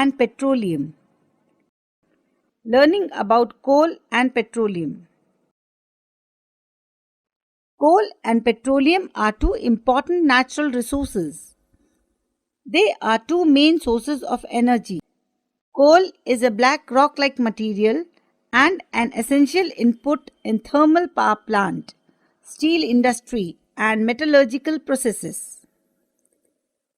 and petroleum. Learning about coal and petroleum. Coal and petroleum are two important natural resources. They are two main sources of energy. Coal is a black rock-like material and an essential input in thermal power plant, steel industry, and metallurgical processes.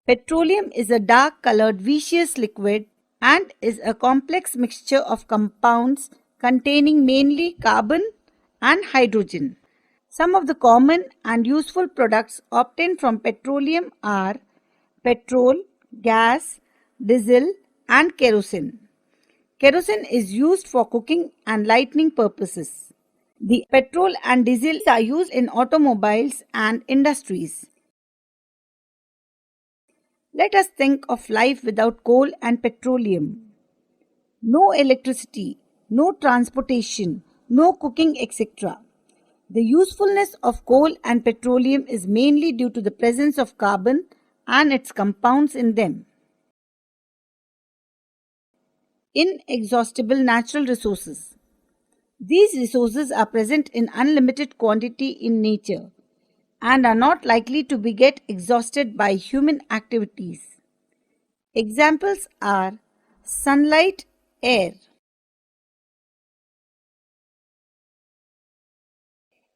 Petroleum is a dark-colored viscous liquid and is a complex mixture of compounds containing mainly carbon and hydrogen. Some of the common and useful products obtained from petroleum are petrol, gas, diesel, and kerosene. Kerosene is used for cooking and lighting purposes. The petrol and diesel are used in automobiles and industries. Let us think of life without coal and petroleum. No electricity, no transportation, no cooking, etc. The usefulness of coal and petroleum is mainly due to the presence of carbon and its compounds in them. Inexhaustible natural resources. These resources are present in unlimited quantity in nature and are not likely to get exhausted by human activities. Examples are sunlight, air.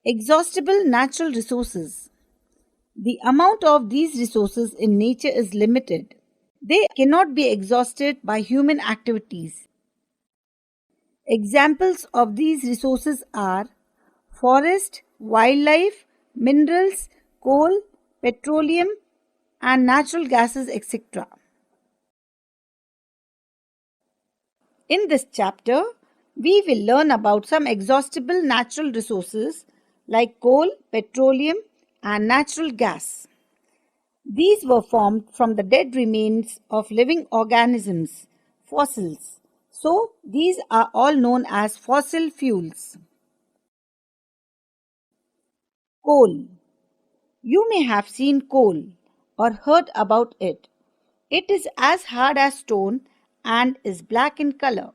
Exhaustible natural resources. The amount of these resources in nature is limited. They cannot be exhausted by human activities. Examples of these resources are forest, wildlife, minerals, coal, petroleum, and natural gases, etc. In this chapter, we will learn about some exhaustible natural resources like coal, petroleum, and natural gas. These were formed from the dead remains of living organisms, fossils. So, these are all known as fossil fuels. Coal. You may have seen coal or heard about it. It is as hard as stone and is black in color.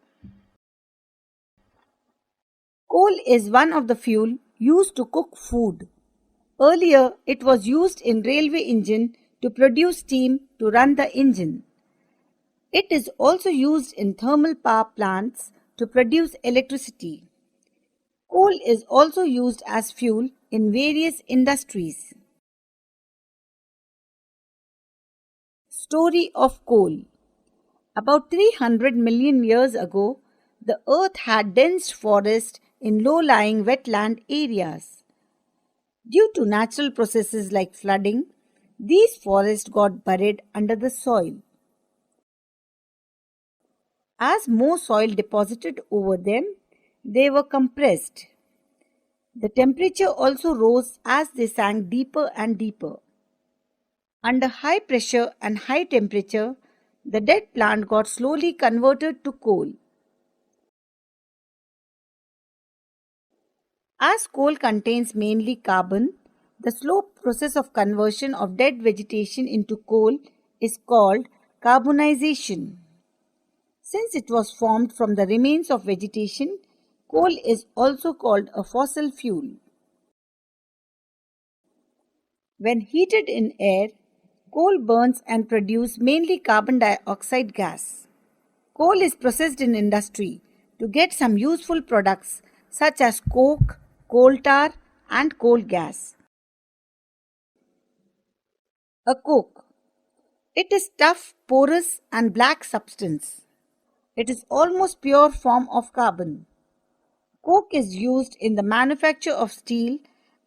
Coal is one of the fuel used to cook food. Earlier, it was used in railway engine to produce steam to run the engine. It is also used in thermal power plants to produce electricity. Coal is also used as fuel in various industries. Story of coal. About 300 million years ago, the earth had dense forests in low-lying wetland areas. Due to natural processes like flooding, these forests got buried under the soil. As more soil deposited over them, they were compressed. The temperature also rose as they sank deeper and deeper. Under high pressure and high temperature, the dead plant got slowly converted to coal. As coal contains mainly carbon, the slow process of conversion of dead vegetation into coal is called carbonization. Since it was formed from the remains of vegetation, coal is also called a fossil fuel. When heated in air, coal burns and produces mainly carbon dioxide gas. Coal is processed in industry to get some useful products such as coke, coal tar, and coal gas. A coke. It is tough, porous, and black substance. It is almost pure form of carbon. Coke is used in the manufacture of steel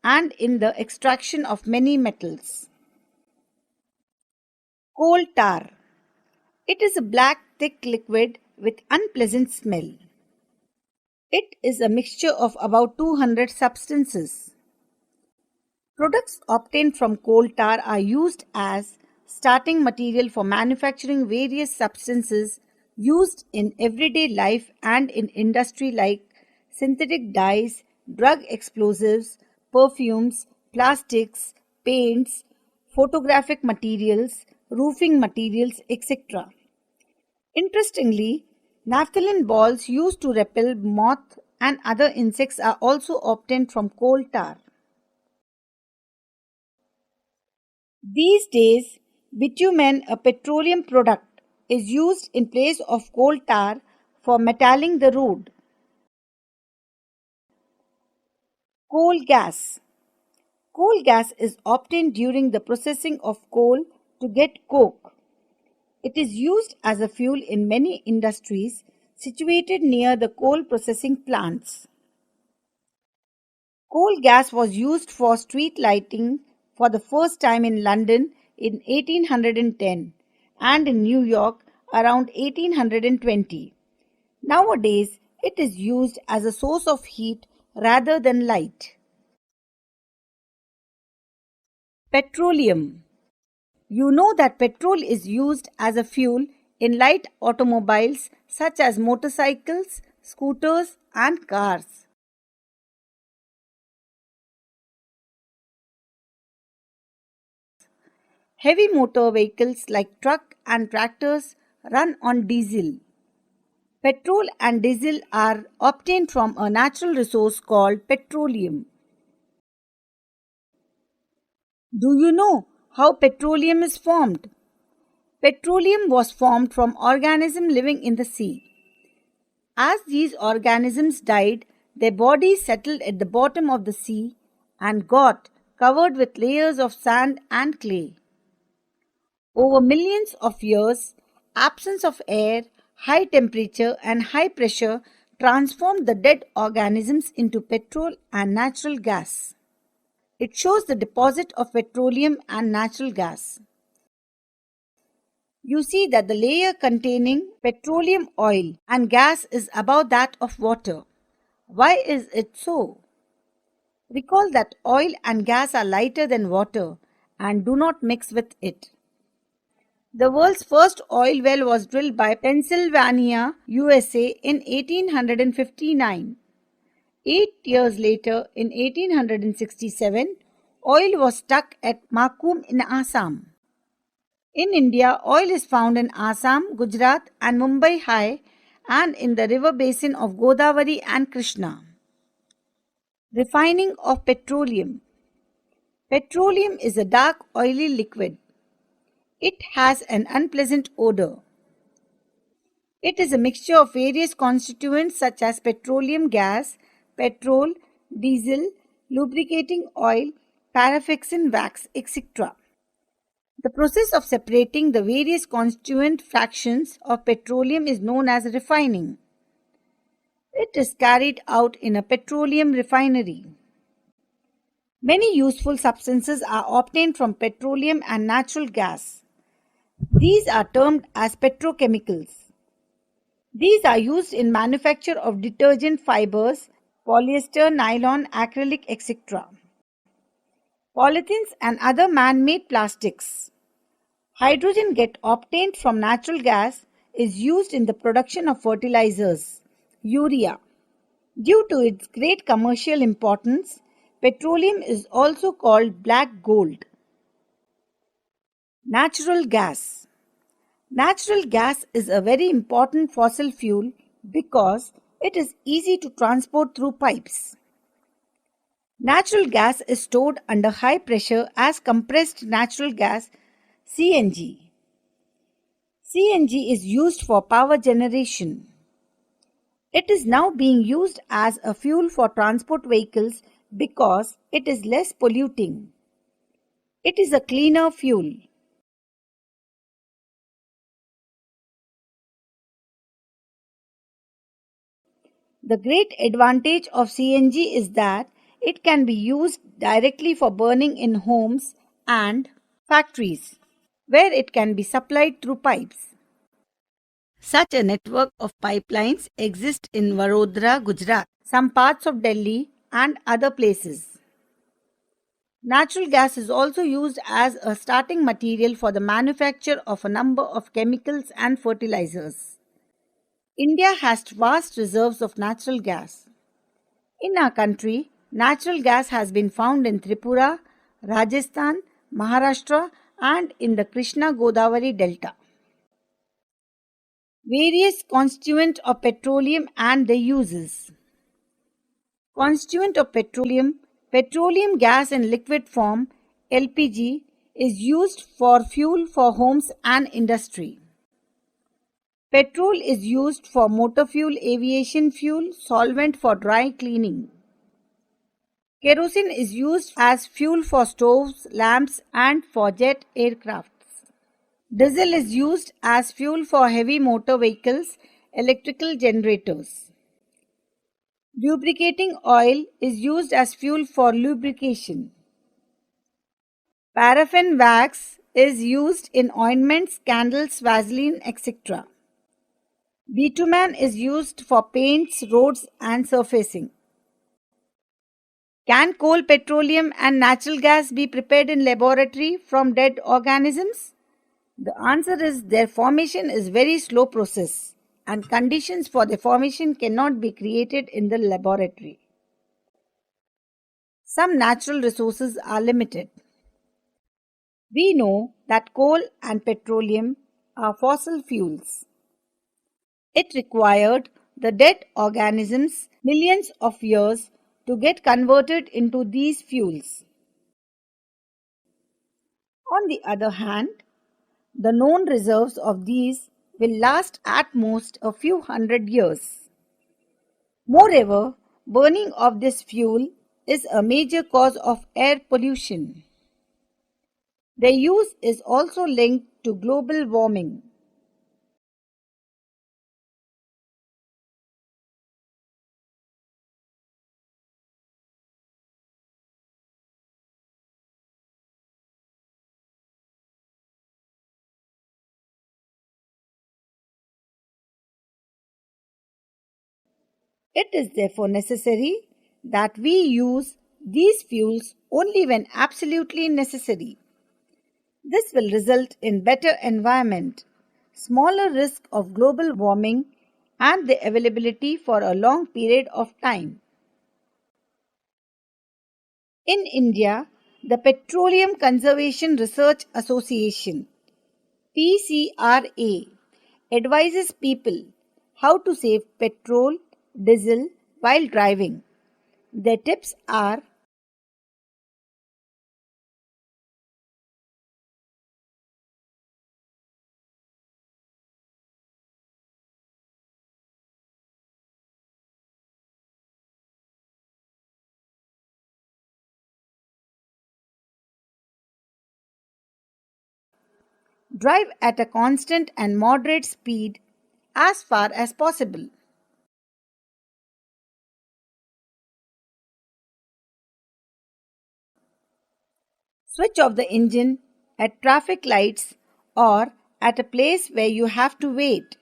and in the extraction of many metals. Coal tar. It is a black, thick liquid with unpleasant smell. It is a mixture of about 200 substances. Products obtained from coal tar are used as starting material for manufacturing various substances used in everyday life and in industry like synthetic dyes, drug explosives, perfumes, plastics, paints, photographic materials, roofing materials, etc. Interestingly, naphthalene balls used to repel moth and other insects are also obtained from coal tar. These days, bitumen, a petroleum product, is used in place of coal tar for metalling the road. Coal gas. Coal gas is obtained during the processing of coal to get coke. It is used as a fuel in many industries situated near the coal processing plants. Coal gas was used for street lighting for the first time in London in 1810 and in New York around 1820. Nowadays, it is used as a source of heat rather than light. Petroleum. You know that petrol is used as a fuel in light automobiles such as motorcycles, scooters, and cars. Heavy motor vehicles like truck and tractors run on diesel. Petrol and diesel are obtained from a natural resource called petroleum. Do you know how petroleum is formed? Petroleum was formed from organisms living in the sea. As these organisms died, their bodies settled at the bottom of the sea and got covered with layers of sand and clay. Over millions of years, absence of air, high temperature, and high pressure transformed the dead organisms into petrol and natural gas. It shows the deposit of petroleum and natural gas. You see that the layer containing petroleum oil and gas is above that of water. Why is it so? Recall that oil and gas are lighter than water and do not mix with it. The world's first oil well was drilled by Pennsylvania, USA in 1859. 8 years later, in 1867, oil was struck at Makum in Assam. In India, oil is found in Assam, Gujarat, and Mumbai High, and in the river basin of Godavari and Krishna. Refining of petroleum. Petroleum is a dark, oily liquid. It has an unpleasant odor. It is a mixture of various constituents such as petroleum gas, petrol, diesel, lubricating oil, paraffin wax, etc. The process of separating the various constituent fractions of petroleum is known as refining. It is carried out in a petroleum refinery. Many useful substances are obtained from petroleum and natural gas. These are termed as petrochemicals. These are used in manufacture of detergent fibers, polyester, nylon, acrylic, etc. Polythenes and other man-made plastics. Hydrogen get obtained from natural gas is used in the production of fertilizers, urea. Due to its great commercial importance, petroleum is also called black gold. Natural gas. Natural gas is a very important fossil fuel because it is easy to transport through pipes. Natural gas is stored under high pressure as compressed natural gas CNG. CNG is used for power generation. It is now being used as a fuel for transport vehicles because it is less polluting. It is a cleaner fuel. The great advantage of CNG is that it can be used directly for burning in homes and factories, where it can be supplied through pipes. Such a network of pipelines exists in Vadodara, Gujarat, some parts of Delhi, and other places. Natural gas is also used as a starting material for the manufacture of a number of chemicals and fertilizers. India has vast reserves of natural gas. In our country, natural gas has been found in Tripura, Rajasthan, Maharashtra, and in the Krishna Godavari Delta. Various constituents of petroleum and their uses. Constituent of petroleum. Petroleum gas in liquid form LPG is used for fuel for homes and industry. Petrol is used for motor fuel, aviation fuel, solvent for dry cleaning. Kerosene is used as fuel for stoves, lamps, and for jet aircrafts. Diesel is used as fuel for heavy motor vehicles, electrical generators. Lubricating oil is used as fuel for lubrication. Paraffin wax is used in ointments, candles, Vaseline, etc. Bitumen is used for paints, roads, and surfacing. Can coal, petroleum, and natural gas be prepared in laboratory from dead organisms? The answer is their formation is very slow process and conditions for their formation cannot be created in the laboratory. Some natural resources are limited. We know that coal and petroleum are fossil fuels. It required the dead organisms millions of years to get converted into these fuels. On the other hand, the known reserves of these will last at most a few hundred years. Moreover, burning of this fuel is a major cause of air pollution. Their use is also linked to global warming. It is therefore necessary that we use these fuels only when absolutely necessary. This will result in better environment, smaller risk of global warming, and the availability for a long period of time. In India, the Petroleum Conservation Research Association PCRA advises people how to save petrol, diesel while driving. Their tips are drive at a constant and moderate speed as far as possible. Switch off the engine at traffic lights or at a place where you have to wait.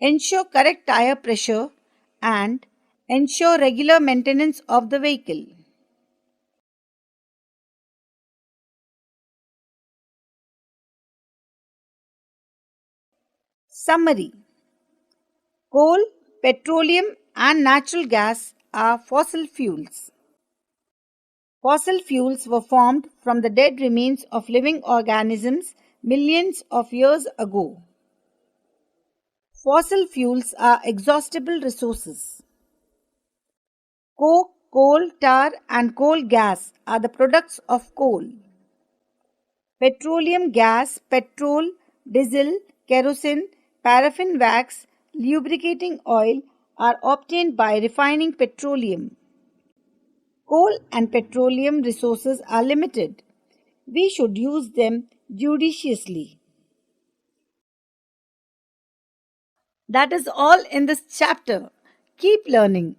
Ensure correct tire pressure and ensure regular maintenance of the vehicle. Summary: coal, petroleum, and natural gas are fossil fuels. Fossil fuels were formed from the dead remains of living organisms millions of years ago. Fossil fuels are exhaustible resources. Coke, coal tar, and coal gas are the products of coal. Petroleum gas, petrol, diesel, kerosene, paraffin wax, lubricating oil are obtained by refining petroleum. Coal and petroleum resources are limited. We should use them judiciously. That is all in this chapter. Keep learning.